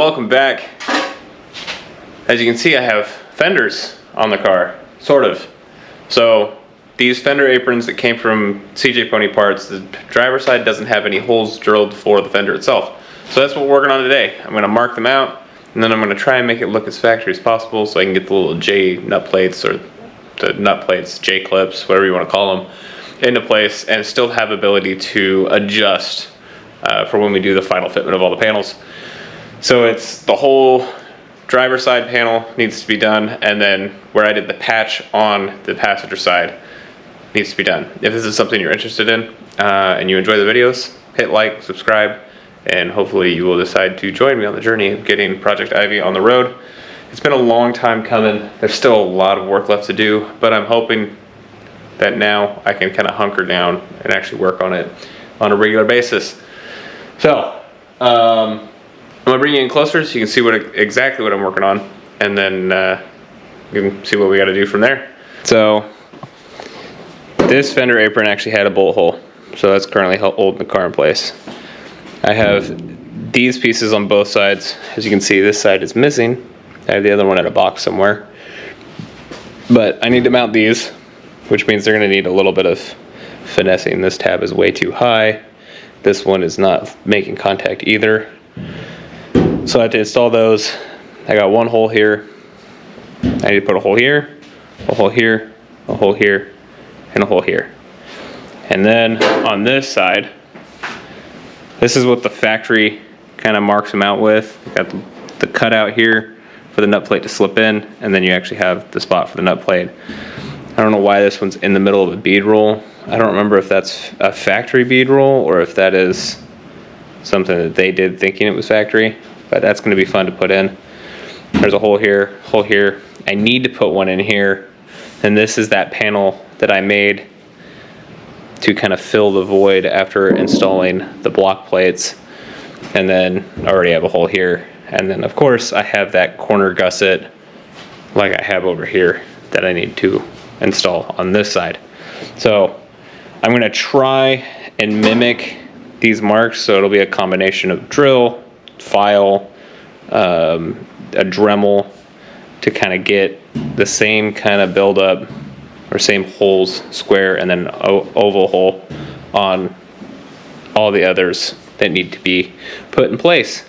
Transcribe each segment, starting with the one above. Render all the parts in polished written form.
welcome back. As you can see, I have fenders on the car, sort of. So these fender aprons that came from CJ Pony Parts, the driver's side doesn't have any holes drilled for the fender itself. So that's what we're working on today. I'm gonna mark them out, and then I'm gonna try and make it look as factory as possible so I can get the little J nut plates, or the nut plates, J clips, whatever you wanna call them, into place and still have ability to adjust for when we do the final fitment of all the panels. So it's the whole driver side panel needs to be done, and then where I did the patch on the passenger side needs to be done. If this is something you're interested in and you enjoy the videos, hit like, subscribe, and hopefully you will decide to join me on the journey of getting Project Ivy on the road. It's been a long time coming. There's still a lot of work left to do, but I'm hoping that now I can kind of hunker down and actually work on it on a regular basis. So I'm gonna bring you in closer so you can see exactly what I'm working on, and then you can see what we got to do from there. So this fender apron actually had a bolt hole, so that's currently holding the car in place. I have these pieces on both sides. As you can see, this side is missing. I have the other one in a box somewhere, but I need to mount these, which means they're going to need a little bit of finessing. This tab is way too high. This one is not making contact either. So I have to install those. I got one hole here. I need to put a hole here, a hole here, a hole here, and a hole here. And then on this side, this is what the factory kind of marks them out with. You got the cutout here for the nut plate to slip in, and then you actually have the spot for the nut plate. I don't know why this one's in the middle of a bead roll. I don't remember if that's a factory bead roll or if that is something that they did thinking it was factory, but that's going to be fun to put in. There's a hole here, hole here. I need to put one in here, and this is that panel that I made to kind of fill the void after installing the block plates. And then I already have a hole here, and then of course I have that corner gusset like I have over here that I need to install on this side. So I'm going to try and mimic these marks, so it'll be a combination of drill, file, a Dremel, to kind of get the same kind of buildup or same holes, square and then oval hole, on all the others that need to be put in place.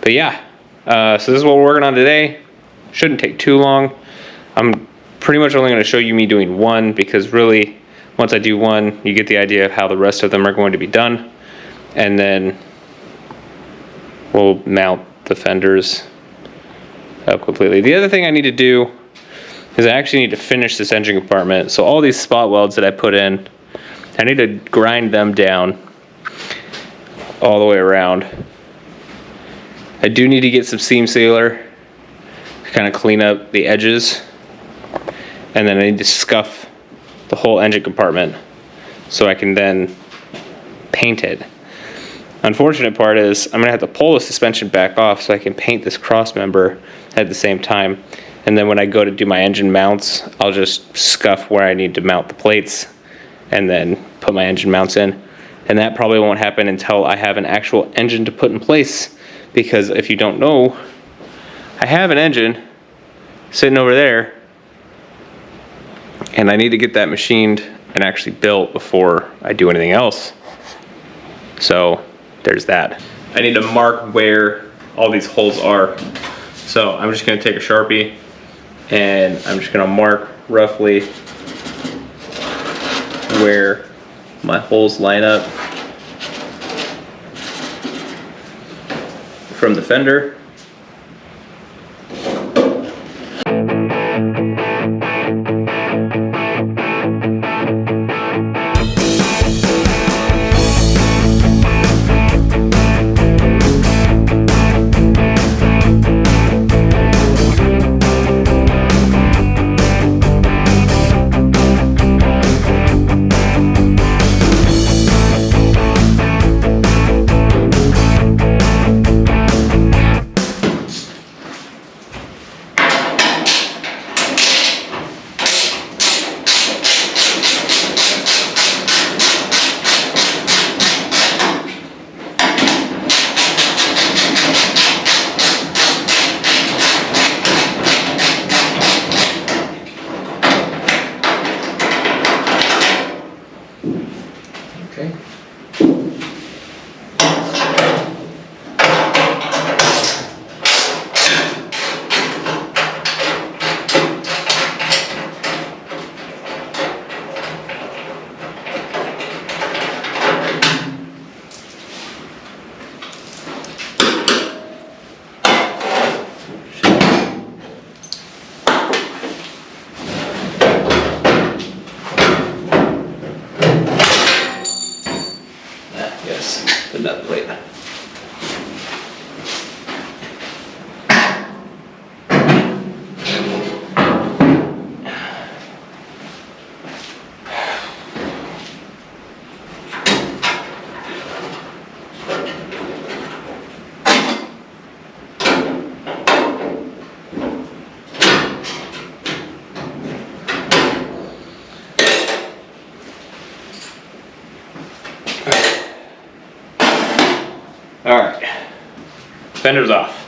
But yeah, so this is what we're working on today. Shouldn't take too long. I'm pretty much only going to show you me doing one, because really once I do one, you get the idea of how the rest of them are going to be done, and then we'll mount the fenders up completely. The other thing I need to do is I actually need to finish this engine compartment. So all these spot welds that I put in, I need to grind them down all the way around. I do need to get some seam sealer to kind of clean up the edges, and then I need to scuff the whole engine compartment so I can then paint it. Unfortunate part is I'm gonna have to pull the suspension back off so I can paint this cross member at the same time. And then when I go to do my engine mounts, I'll just scuff where I need to mount the plates and then put my engine mounts in. And that probably won't happen until I have an actual engine to put in place, because if you don't know, I have an engine sitting over there, and I need to get that machined and actually built before I do anything else. So there's that. I need to mark where all these holes are. So I'm just gonna take a Sharpie, and I'm just gonna mark roughly where my holes line up from the fender. Yes, the nut plate. Alright, fender's off.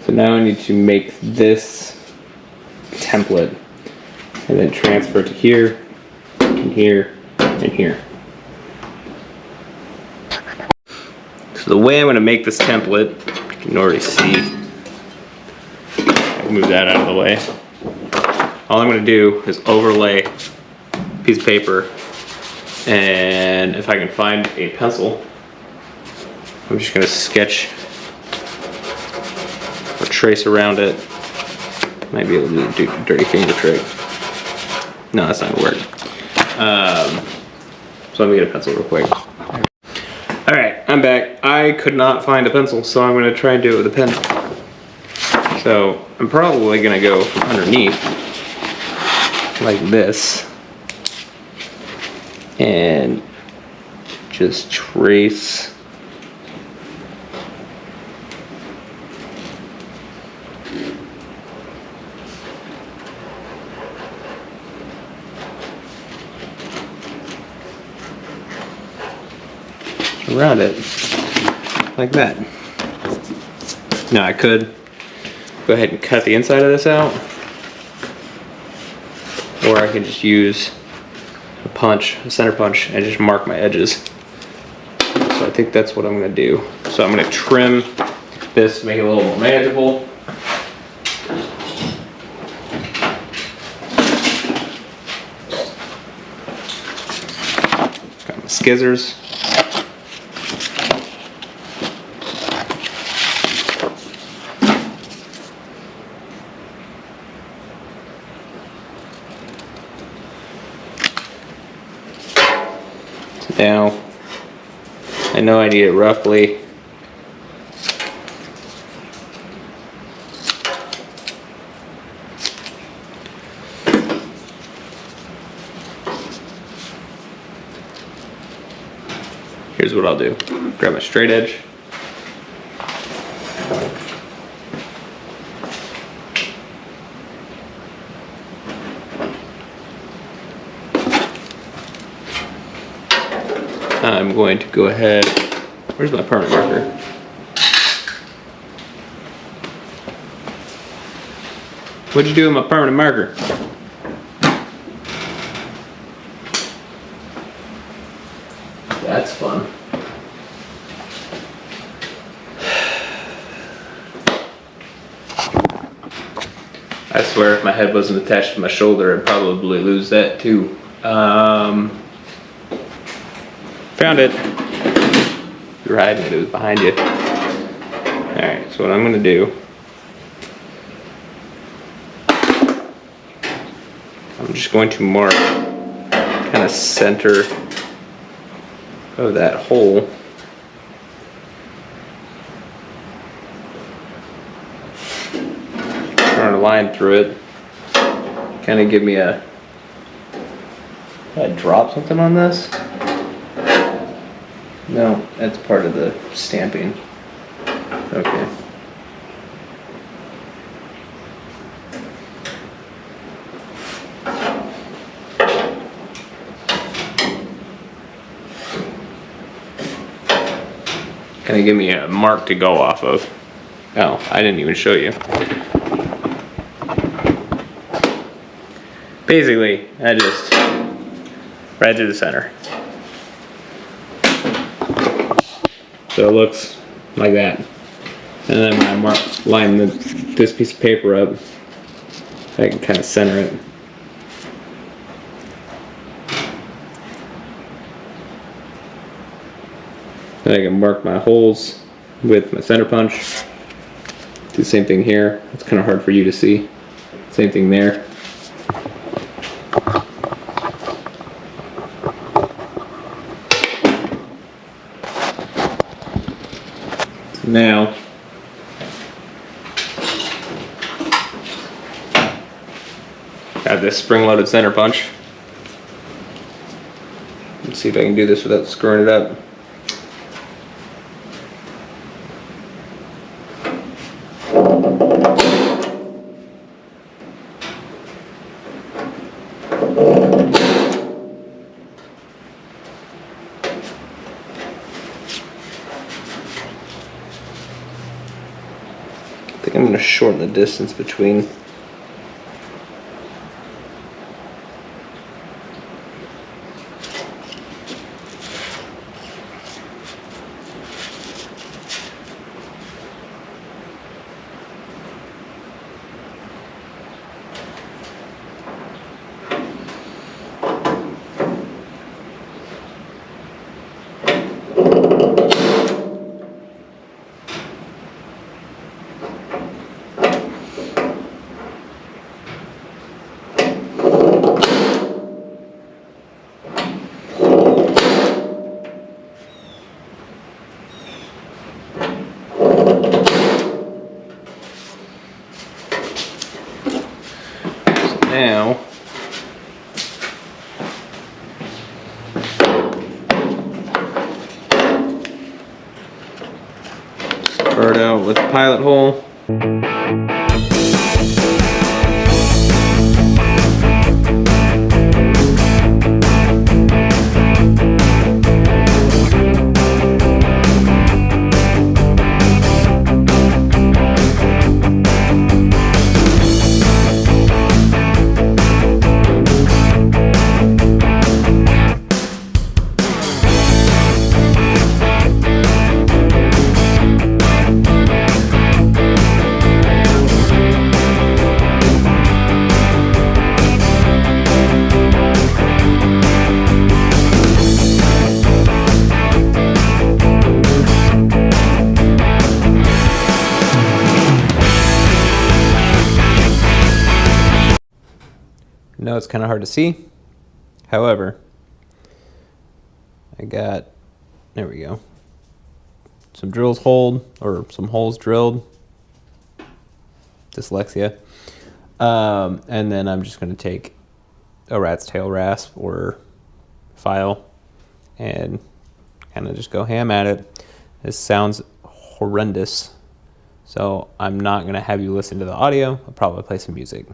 So now I need to make this template and then transfer it to here, and here, and here. So the way I'm going to make this template, you can already see, I'll move that out of the way. All I'm going to do is overlay a piece of paper, and if I can find a pencil, I'm just going to sketch or trace around it. Might be able to do a dirty finger trick. No, that's not going to work. So let me get a pencil real quick. Alright, I'm back. I could not find a pencil, so I'm going to try and do it with a pen. So I'm probably going to go underneath, like this, and just trace around it like that. Now I could go ahead and cut the inside of this out, or I can just use a punch, a center punch, and just mark my edges. So I think that's what I'm going to do. So I'm going to trim this to make it a little more manageable. Got my scissors. Now, I know I need it roughly here's what I'll do. Grab my straight edge. I'm going to go ahead, where's my permanent marker? What'd you do with my permanent marker? That's fun. I swear if my head wasn't attached to my shoulder, I'd probably lose that too. Found it. You were hiding it, it was behind you. Alright, so what I'm going to do, I'm just going to mark kind of center of that hole. Run a line through it. Kind of give me a, did I drop something on this? No, that's part of the stamping. Okay. Kind of give me a mark to go off of. Oh, I didn't even show you. Basically, I just right through the center. So it looks like that. And then when I line this piece of paper up, I can kind of center it. Then I can mark my holes with my center punch. Do the same thing here. It's kind of hard for you to see. Same thing there. So now, got this spring-loaded center punch. Let's see if I can do this without screwing it up. I think I'm going to shorten the distance between. Now, start out with the pilot hole. No, it's kind of hard to see. However, there we go, some drills holed, or some holes drilled. Dyslexia. And then I'm just going to take a rat's tail rasp or file and kind of just go ham at it. This sounds horrendous, so I'm not going to have you listen to the audio. I'll probably play some music.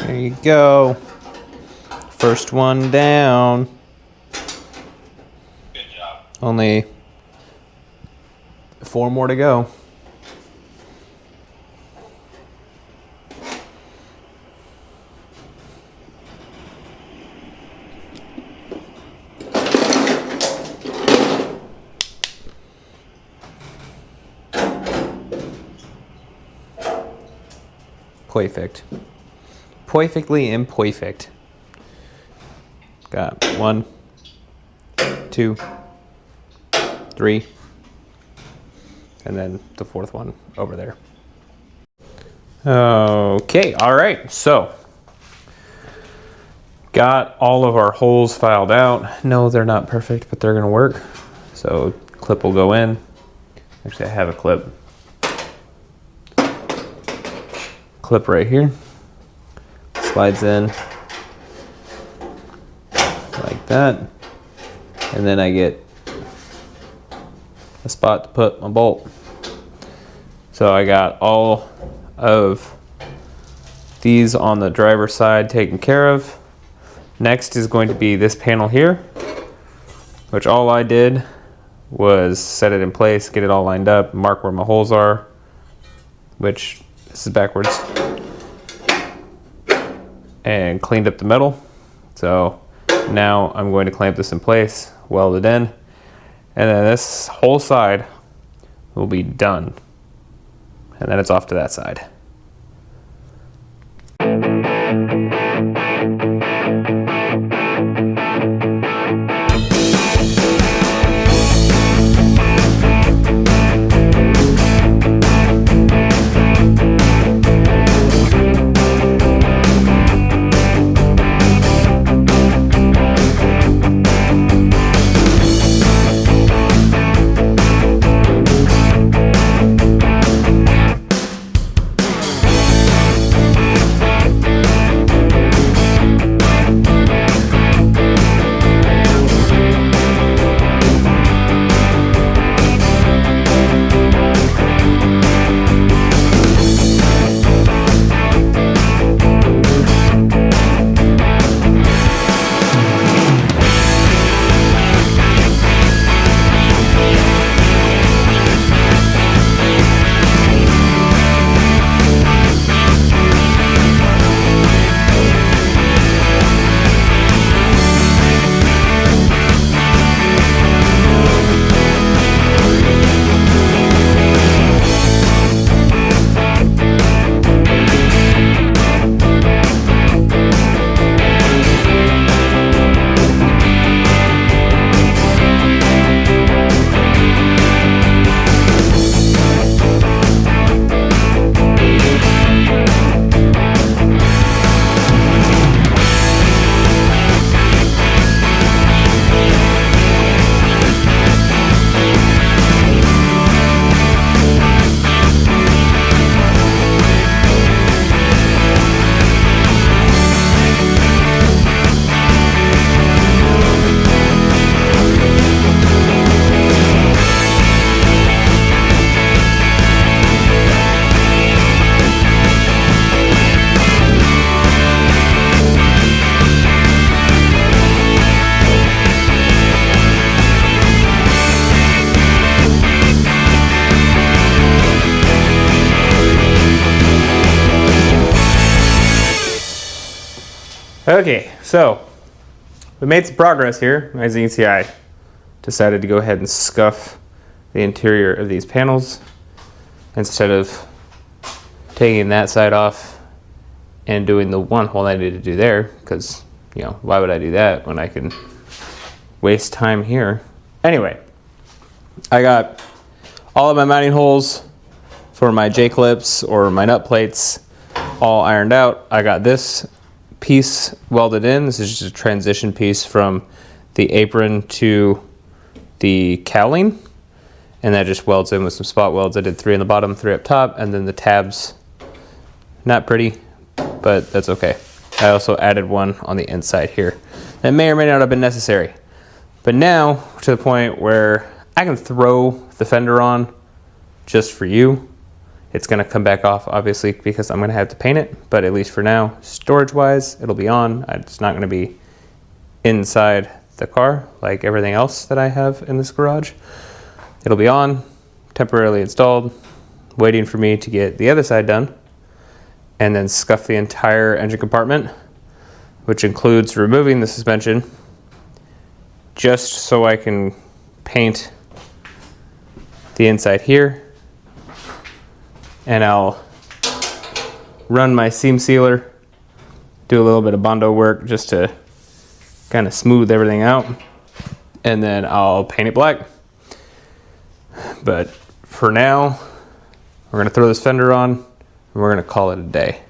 There you go. First one down. Good job. Only 4 more to go. Perfect. Perfectly imperfect. Got 1, 2, 3, and then the 4th one over there. Okay, all right, so got all of our holes filed out. No, they're not perfect, but they're gonna work. So clip will go in. Actually, I have a clip. Clip right here. Slides in like that. And then I get a spot to put my bolt. So I got all of these on the driver's side taken care of. Next is going to be this panel here, which all I did was set it in place, get it all lined up, mark where my holes are, which this is backwards, and cleaned up the metal. So now I'm going to clamp this in place, weld it in, and then this whole side will be done. And then it's off to that side. Okay, so we made some progress here. As you can see, I decided to go ahead and scuff the interior of these panels instead of taking that side off and doing the one hole I needed to do there, because, you know, why would I do that when I can waste time here? Anyway, I got all of my mounting holes for my J-clips or my nut plates all ironed out. I got this piece welded in. This is just a transition piece from the apron to the cowling, and that just welds in with some spot welds. I did 3 on the bottom, 3 up top, and then the tabs, not pretty, but that's okay. I also added one on the inside here. That may or may not have been necessary, but now to the point where I can throw the fender on just for you It's gonna come back off, obviously, because I'm gonna have to paint it, but at least for now, storage-wise, it'll be on. It's not gonna be inside the car like everything else that I have in this garage. It'll be on, temporarily installed, waiting for me to get the other side done, and then scuff the entire engine compartment, which includes removing the suspension, just so I can paint the inside here. And I'll run my seam sealer, do a little bit of Bondo work just to kind of smooth everything out, and then I'll paint it black. But for now, we're gonna throw this fender on and we're gonna call it a day.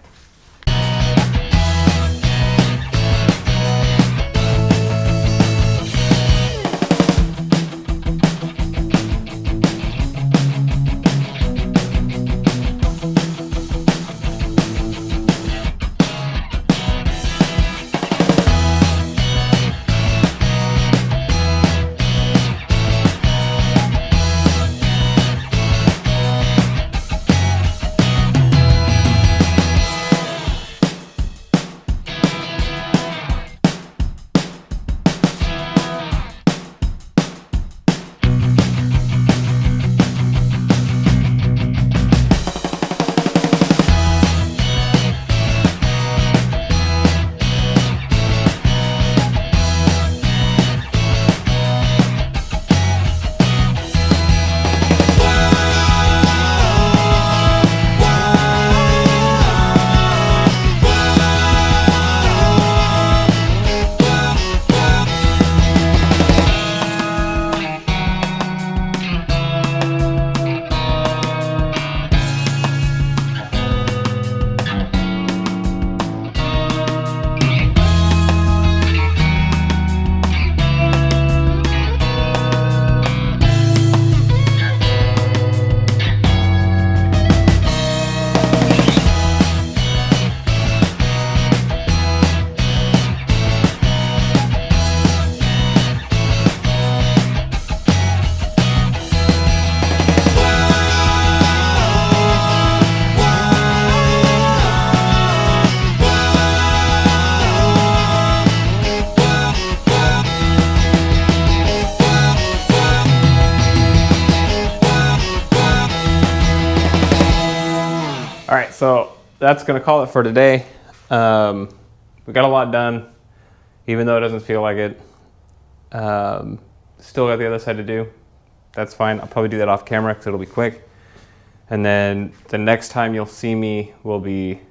All right, so that's gonna call it for today. We got a lot done, even though it doesn't feel like it. Still got the other side to do. That's fine. I'll probably do that off camera because it'll be quick. And then the next time you'll see me will be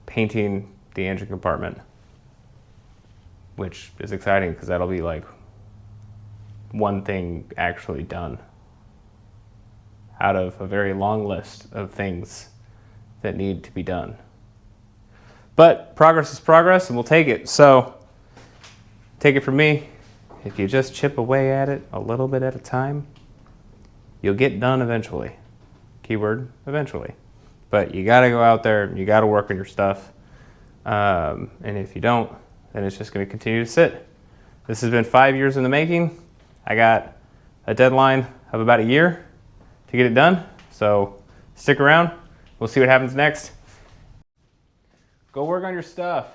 painting the engine compartment, which is exciting because that'll be like one thing actually done out of a very long list of things that need to be done. But progress is progress, and we'll take it. So take it from me, if you just chip away at it a little bit at a time, you'll get done eventually. Keyword, eventually. But you gotta go out there, you gotta work on your stuff. And if you don't, then it's just gonna continue to sit. This has been 5 years in the making. I got a deadline of about a year to get it done. So stick around. We'll see what happens next. Go work on your stuff.